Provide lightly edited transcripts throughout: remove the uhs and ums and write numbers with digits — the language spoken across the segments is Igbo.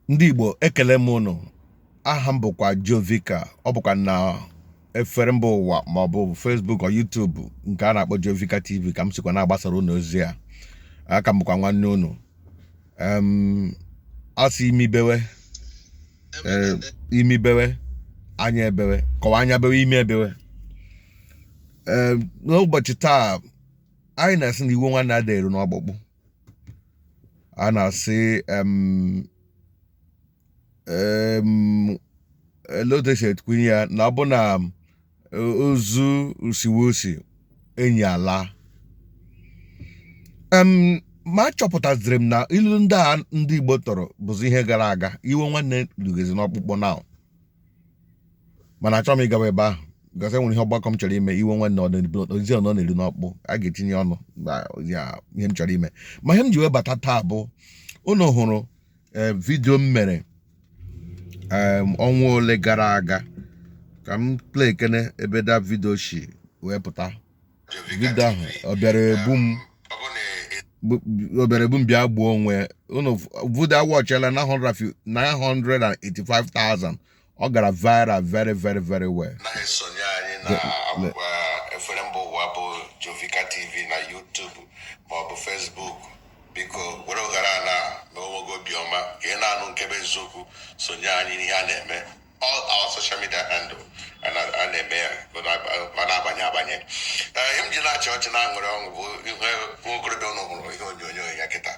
Ndị Igbo ekele m unu. Aha m bụkwa Jovika. Ọ bụkwa na efere mba ụwa ma ọ bụ Facebook or YouTube nke a na-akpọ Jovika TV ka m sikwa na-agbasara unu ozi a. Aka m bụkwa nwanne unu. Asị imi bewe anya ebewe kọwa anya bewe imi ebewe. N'ụbọchị taa anyị na-asị na iwu nwanne ada eru n'ọkpụkpụ. A na-asị Elodeshet kwunye ya na ọ bụ na ozu usiwosi enyi ala. Ma chọpụtaziri m na ilu ndị a ndị Igbo tọrọ bụzi ihe gara aga. Iwe nwanne dugezi n'ọkpụkpọ na. Mana achọrọ m ịgawa ebe ahụ. Gasị nwere ihe ọgbakọ m chọrọ ime iwe nwanne ozi ọ na-elu n'ọkpụ. A ga-etinye ọnụ ya ihe m chọrọ ime. Ma ihe m ji webata taa bụ unu hụrụ vidio m mere ọnwa ole gara aga ka m play kene ebe da vidio shi wee pụta. Vidio ahụ ọ bịara ebu m bịa gbuo onwe unu vidio awọchela 985,000. Ọ gara viral very well. Na-esonye anyị na akwụkwọ efere mba ụwa bụ Jovika TV na YouTube ma ọ bụ Facebook. Biko were oghara na mewogo obiọma ka ị na-anụ nkebe eziokwu sonye anyị n'ihe a na-eme all our social media handle a na-eme ya ma na-abanye ihe m ji na-achị ọchị na-aṅụrị ọṅụ bụ ihe nwokorobịa unu hụrụ ihe onyonyo ya kịta.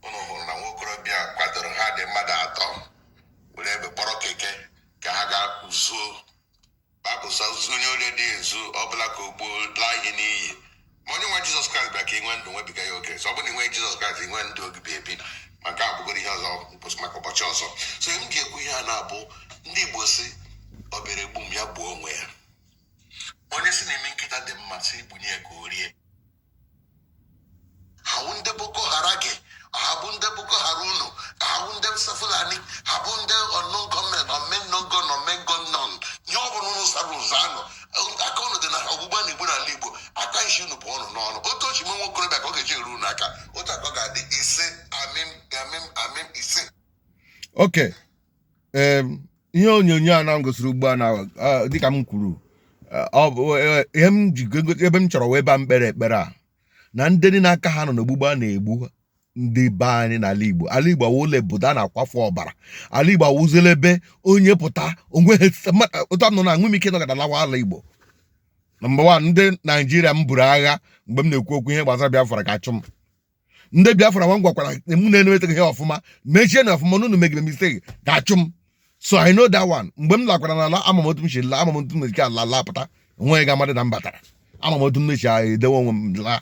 Unu hụrụ na nwokorobịa kwadoro ha dị mmadụ atọ were ebe kpọrọ keke ka ha ga zuo babụsa onye ole dị ezu ọbụla ka o gbuo laa ihe n'iyi. Ma onye nwe Jizọs Kraịst bịa ka ị nwee ndụ nwebiga ya oke. So ọ bụrụ na ị nwee Jizọs Kraịst ị nwee ndụ ogibi ebi maka abụgoro ihe ọzọ maka ụbọchị ọzọ. So m ji ekwu ihe a na-abụ ndị Igbo si ọ bịara egbu m ya gbuo onwe ya. Onye si na-eme nkịta dị mma si bunye ya ka o rie. Ha bụ ndị Boko Haram gị, ha bụ ndị Boko Haram unu, ha bụ ndị Fulani, ha bụ ndị unknown gunmen, omengon nọn. Ihe ọ bụla unu sara ụzọ anọ aka unu dị na ọgbụgba na Igbo n'ala Igbo aka isi unu bụ ọnụ n'ọnụ. Otu ochi nwe nwokorobịa ka ọ ga-eji eru unu aka otu aka ọ ga-adị ise amim ise. Okay. Ihe onyonyo a na gosiri ugbu a na dịka m kwuru ihe m ji ebe m chọrọ wee ba mkpere ekpere a na ndị dị n'aka ha nọ n'ogbugbu a na-egbu ndị be anyị n'ala Igbo. Ala Igbo awụla obodo a na-akwafu ọbara. Ala Igbo awụzela ebe onye pụta onwe otu nọ na anwụ m ike nọgada lawa ala Igbo. Number one, ndị Naijiria m buru agha mgbe m na-ekwu okwu ihe gbasara Biafra ka achụ m. Ndị Biafra nwa m gwakwara m na-enwetaghị ihe ọfụma mechie na ọfụma n'unu megide mistake ga-achụ m. So I know that one. Mgbe m lakwara n'ala amamotu m shila amamotu m ike ala lapụta onweghị ga amadị na m batara amamotu m mechi edewe onwe m laa.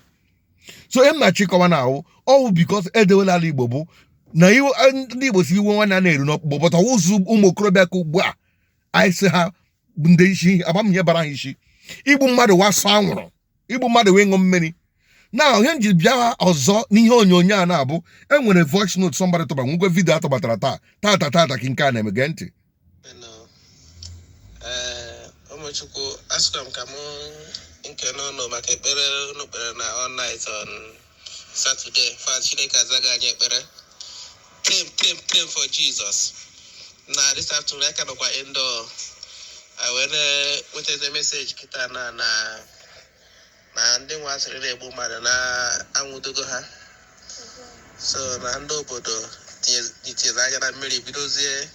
So ihe m na-achịkọwa na ahụ ọwụ because edewela ala Igbo bụ na ndị Igbo si iwe nwanne a na-eru n'ọkpụkpọ bọta ụzụ ụmụ okorobịa ka ugbu a anyị sị ha bụ ndị isi agbam ihe bara ha isi igbu mmadụ wasụ anwụrụ igbu mmadụ wee ṅụọ mmiri. Na ihe m ji bịa ọzọ n'ihe onyonyo a na-abụ enwere voice note somebody tụbara nwekwe vidio atụbatara tata ka nke a na-eme gee ntị. Ụmụchukwu asụkwa m ka m nke n'ọnụ maka ekpere unu kpere na all night on Saturday. Fa Chineke azaga anyị ekpere claim for Jesus. Na this afternoon I ka nọkwa indoor I wee nweta message kịta na ndị nwa asịrị na-egbu mmadụ na-anwụdogo ha. So na ndị obodo tinyere anya na mmiri bidozie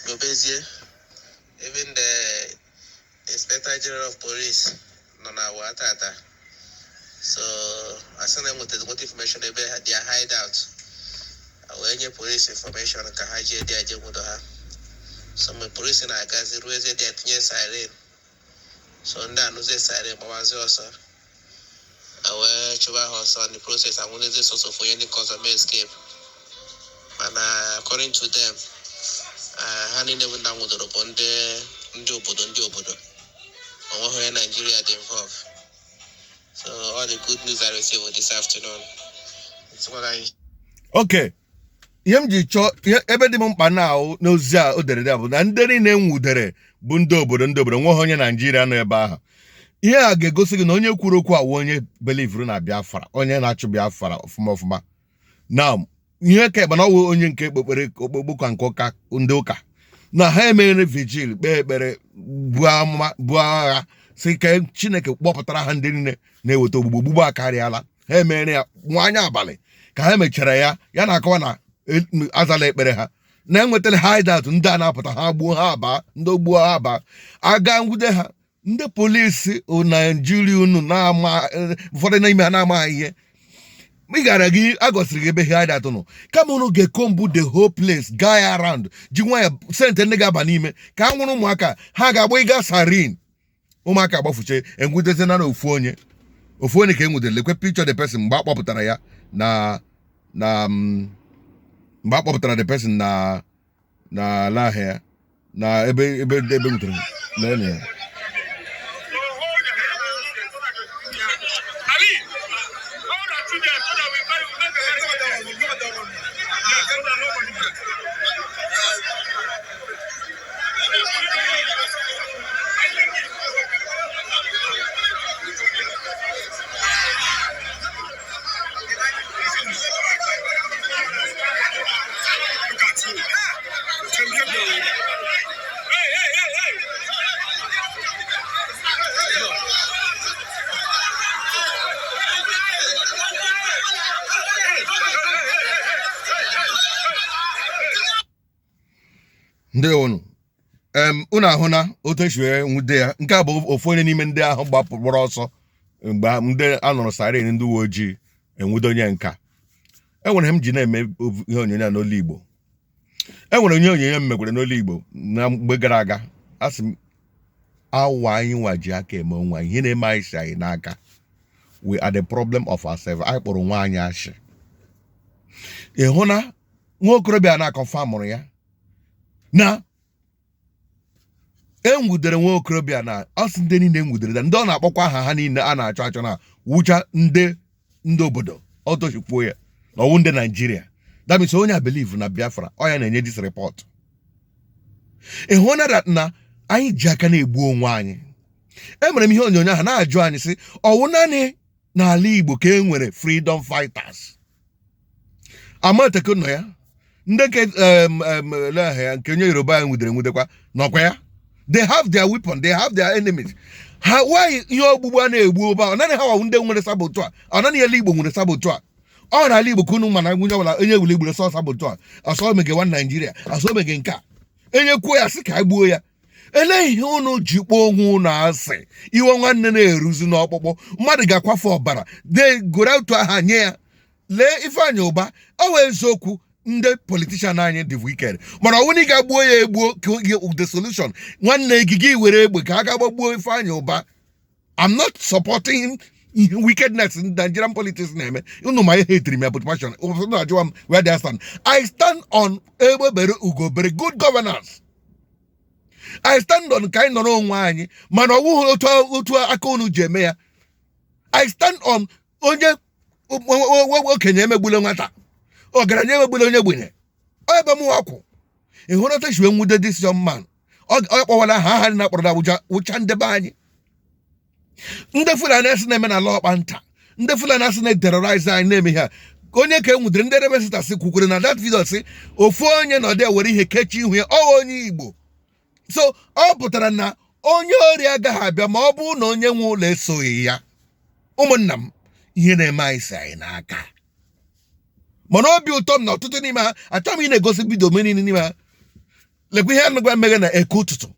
n'obezie. Even the Inspector General of Police nọ na awa tata. So as soon as I got information ebe their hideout, wee nye police information ka ha jee dị aje nwudo ha. So mgbe police na-agazi ruo eze dị atinye siren. So ndị anụzie siren gbawazi ọsọ. Wee chụba ha ọsọ in the process anwụlezi sọsọ onye ndị cause of escape. Mana according to them, ha niile bụ ndị anwụdoro bụ ndị obodo. Onweghị onye Nigeria dị involved. So all the good news I received this afternoon. It's what I... Okay. Ihe m ji chọọ ebe dị m mkpa na ahụ n'ozi a o dere bụ na ndị niile nwudere bụ ndị obodo nweghị onye Naijiria nọ ebe ahụ. Ihe a ga-egosi gị na onye kwuru okwu awụ onye belivru na Biafra, onye na-achụ Biafra ọfụma. Now ihe ka ebe na ọwụ onye nke ekpekpere okpukpe nke ụka ndị ụka na ha emere vigil kpee ekpere buo agha si ka Chineke kpọpụtara ha ndị niile na-eweta ogbugbo akarịala. Ha emere ya nwanyị abalị ka ha mechara ya na-akọwa na azala ekpere ha na-enwetara hideout ndị a na-apụta ha gbuo ha aba ndị ogbuo ha aba aga nwude ha. Ndị polisi Naijiria unu na-ama ụfọdụ n'ime ha na-amaghị ihe ị gara gị agọsiri gị ebe hideout nọ kama unu ga-ekombu the whole place guy around ji nwa ya sente ndị ga-aba n'ime ka a nwụrụ ụmụaka ha ga-agba ịga sarin ụmụaka agbafuche enwudezena na ofu onye ka enwudere lekwe picture the person mgbe a kpọpụtara ya mgbe a kpọpụtara the person na ala ahịa na ebe nwutere lene ya. Ndewonu unu ahụ na otu esi wee nwude ya. Nke a bụ ofu onye n'ime ndị ahụ gbapụrụ ọsọ mgbe ndị a nụrụ siren ndị uwe ojii enwude onye nka. Enwere m ji na-eme ihe onyonyo n'olu Igbo. Enwere onye onyonyo m mekwere n'olu Igbo na mgbe gara aga. Asị m awa anyị nwa ji aka eme nwa ihe na-eme anyị si anyị n'aka. We are the problem of ourselves. Anyị kpọrọ nwa anyị ashị. Ị hụ na nwa okorobịa na-akọfa mụrụ ya na enwudere nwa okorobịa na ọsị ndị niile enwudere ndị ọ na-akpọkwa aha ha niile a na-achọ achọ na wụcha ndị obodo ọtọchikwu ya na ọwụ ndị Naijiria. That means onye a believe na Biafra ọ ya na-enye this report. Ị hụ na anyị ji aka na-egbu onwe anyị. Emere m ihe onyonyo ahụ na-ajụ anyị sị ọwụ naanị n'ala Igbo ka e nwere freedom fighters. Amateko nọ ya ndị nke ya nke onye Yoruba ya nwudekwa nọkwa ya. They have their weapon, they have their enemies. Ha why ihe ogbugbu a na-egbu ụba ọ naanị ha wawu ndị nwere sabotu a ọ naanị ele Igbo nwere sabotu a ọ na ala Igbo ka unu mana nwunye ọbụla onye wule Igbo sọ sabotu a asọ mege one Nigeria asọ mege nke a enye kwuo ya sị ka egbuo ya. Ele ihe unu ji kpọọ onwe unu asị iwe nwanne na-eruzi n'ọkpụkpụ mmadụ ga-akwafe ọbara de goro otu aha nye ya. Lee Ifeanyị Ụba ọ wee eziokwu ndị politician anyị dị wicked mana ọwụna ị ga-agbuo ya egbuo the solution nwanne gị were egbe ka a ga-agbagbuo Ifeanyị Ụba. I'm not supporting wickedness in Nigerian politics na-eme unu ma ihe etiri m ya but passion ajụwa m where they stand. I stand on egbebere ugobere good governance. I stand on ka anyị nọrọ onwe anyị mana ọwụghị otu aka unu ji eme ya. I stand on onye okenye emegbule nwata ọgaranya emegbule onye gbenye ebe m wakwụ. Ị hụrụ otu esi nwude this young man ọ kpọwara ha na-akpọrọ Abuja wụcha ndebe anyị. Ndị Fulani asị na-eme na ala ọkpa nta ndị Fulani asị na-terrorize anyị na-eme ha onye ka enwudere ndị rebesita sị kwukwere na that video sị ofu onye nọdụ were ihe kechi ihu ya ọ onye Igbo. So ọ pụtara na onye ori agaghị abịa ma ọ bụrụ na onye nwe ụlọ esoghị ya. Ụmụnna m ihe na-eme anyị si anyị n'aka mana obi ụtọ m na ọtụtụ n'ime ha achọghị m ị na-egosi vidio menini n'ime ha. Lekwa ihe anụgwa mmeghe na eke ụtụtụ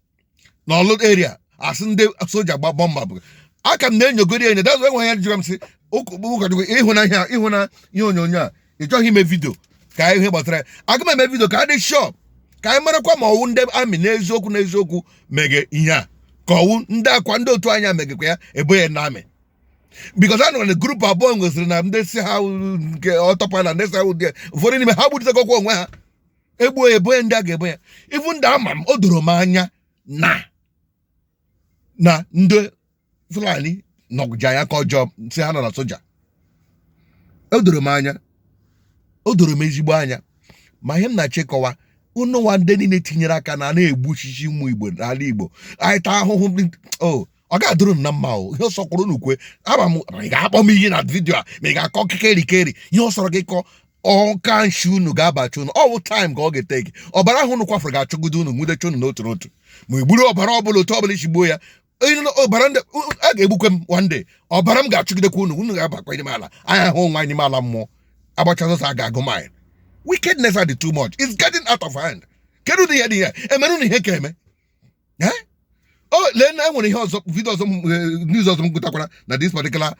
na ọlụ area asị ndị soja gba bọmba bụ aka m na-enyogori enye dazụ enwe ya jụrụ m sị ụkọchukwu ịhụ na ihe onyonyo a ị chọghị ime vidio ka ihe gbasara ya. Aga m eme vidio ka adị shọp ka anyị marakwa ma ọwụ ndị amị n'eziokwu mege ihe a ka ọwụ ndị akwa ndị otu anya megekwa ya ebo ya na amị. Because I know the group abụọ nwesịrị na ndị si ha nke ọtọpala ndị si ha ụfọdụ n'ime ha gburutekọkwa onwe ha egbuo ya ebo ya ndị a ga-ebo ya. Ifu ndị ama m o doro m anya na ndị Fulani nọgja ya ka ọjọọ si ha nọ na soja. O doro m anya o doro m ezigbo anya ma ihe m na-achịkọwa unu nwa ndị niile tinyere aka na na-egbu chichi ụmụ Igbo n'ala Igbo anyị taa ahụhụ ọ ga-adụrụ m na mma ihe ọsọkwụrụ n'ukwe ama m ị ga-akpọ m iyi na vidio a ma ị ga-akọ keri ihe ọ sọrọ gị kọ ọka nshi unu ga-abacha unu all time ka ọ ga-eteki ọbara ahụ unu kwafere ga-achụgide unu nwudecha unu n'otu n'otu ma igburu ọbara ọbụla otu ọbụla isi gbuo ya ọbara ndị a ga-egbukwe m one day ọbara m ga-achụgidekwa unu ga-abakwa n'ime ala anya hụ nwa n'ime ala mmụọ agbachazọsa a ga-agụ mine wickedness are too much it's getting out of hand kedu ụdị ihe dị ya emere unu ihe ka eme lee na enwere ihe ọzọ vidio ọzọ news ọzọ m gụtakwara na this particular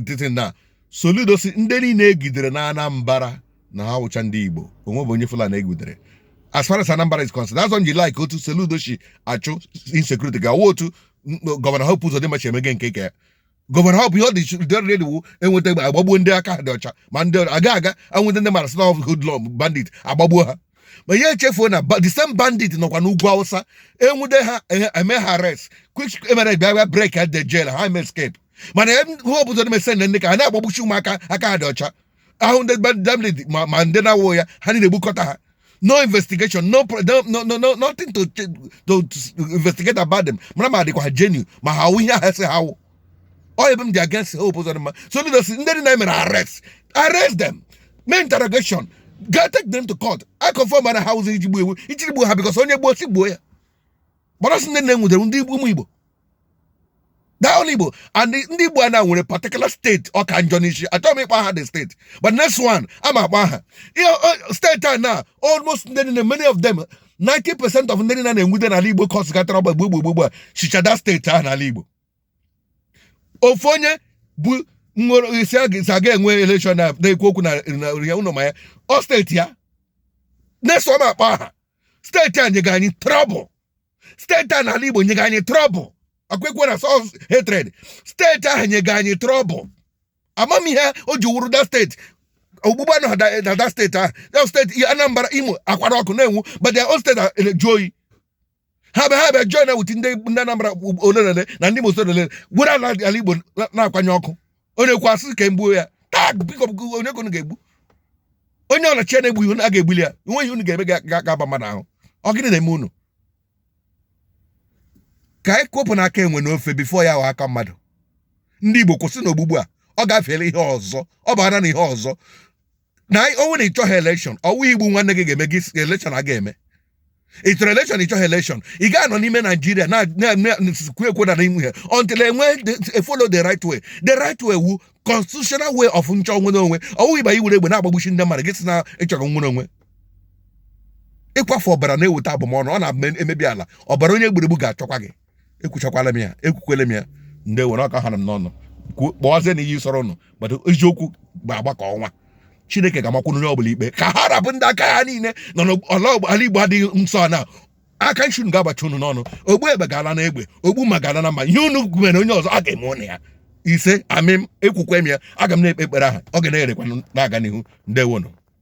thing na Soludo si ndị niile egidere na Anambra na ha wụcha ndị Igbo onwe bụ onye Fulani egidere as far as Anambra is concerned that's why like otu Soludo shi achụ insecurity ga-awụ otu gọvanọ Hope Uzodimma chi emege nke ya gọvanọ Hope ihe ọ dị redio enweta agbagbuo ndị aka ha dị ọcha ma ndị aga anwụta ndị mara state of hoodlum bandit agbagbuo ha ma ihe echefuo na the same bandit nọkwa n'ugwu Hausa enwude ha eme ha arrest quick emere bịa break at the jail ha escape mana Hope Uzodimma send ndị ka ha na-agbagbuchi ụmụaka aka ha dị ọcha ahụ ndị bandit ma ndị na-awụ ya ha niile egbukọta ha no investigation nothing to investigate about them mara ma dịkwa ha genuine ma ha awụ ihe ha sị ha awụ ọ ebe m dị against Hope Uzodimma so ndị na-emere arrest them mee interrogation take them to court I confirm na ha ụzọ ijiri gbuo ha because onye gbuo si gbuo ya gbara sị ndị na-enwudere ndị ụmụ Igbo that only Igbo and ndị Igbo na nwere particular state ọ ka njọ n'isi achọghị m ịkpa ha the state but next one ama akpa ha state a na almost many of them 90% of ndị na-enwude n'ala Igbo kọs gatara ọgba gbogbo a shicha that state ahụ n'ala Igbo ofu onye bụ nwere isi aga enwe election na-ekwu okwu na ya ụlọ ma ya ọ steeti ya na-eso m akpa aha steeti a nyega anyị trouble steeti a n'ala Igbo nyega anyị trouble akwekwe na source hatred steeti ahụ nyega anyị trouble amamihe o ji wuru that steeti ogbugba na that steeti ahụ that steeti Anambra Imo akwara ọkụ na-enwu but their own state eju oyi ha bịa join with ndị Anambra olelele na ndị Imo olelele were ala Igbo na-akwanye ọkụ onye kwa asị ka mgbuo ya taa biko onye konu ga-egbu onye ọla chi na-egbu ihu a ga-egbuli ya nweghị unu ga-eme ga-aba mmadụ ahụ ọ gịnị na-eme unu ka anyị kwopụ n'aka enwe n'ofe bifo ya ahụ aka mmadụ ndị Igbo kwụsị n'ogbugbu a ọ gafeela ihe ọzọ ọ bara na ihe ọzọ na onwe na ịchọghị elekshọn ọwụ igbu nwanne gị ga-eme gị elekshọn a ga-eme ịchọrọ elekshọn ịchọghị elekshọn ị ga-anọ n'ime Naijiria na-ekwu ekwu na n'ime ihe until enwe follow the right way wu constitutional way of nchọ nwere onwe ọwụ ịba iwere egbe na-agbagbuchi ndị mmadụ gị si na ịchọrọ nwere onwe ịkwafu ọbara na-eweta abụmọnụ ọ na-emebi ala ọbara onye egburegbu ga-achọkwa gị ekwuchakwala m ya ekwukwele m ya ndị were ọka ha na m n'ọnụ kpọọzie na iyi sọrọ ụnụ gbado eziokwu gba ka ọnwa Chineke ga-amakwunu onye ọbụla ikpe ka ha rapụ ndị aka ha niile nọ n'ala Igbo adịghị nsọ na aka nshi unu ga-agbachi unu n'ọnụ ogbu egbe ga-ala na egbe ogbu ma ga-ala na mma ihe unu mere onye ọzọ a ga-eme ụnụ ya ise amịm ekwukwe m ya aga m na-ekpe ekpere aha ọ ga na-erekwa na-aga n'ihu ndewonụ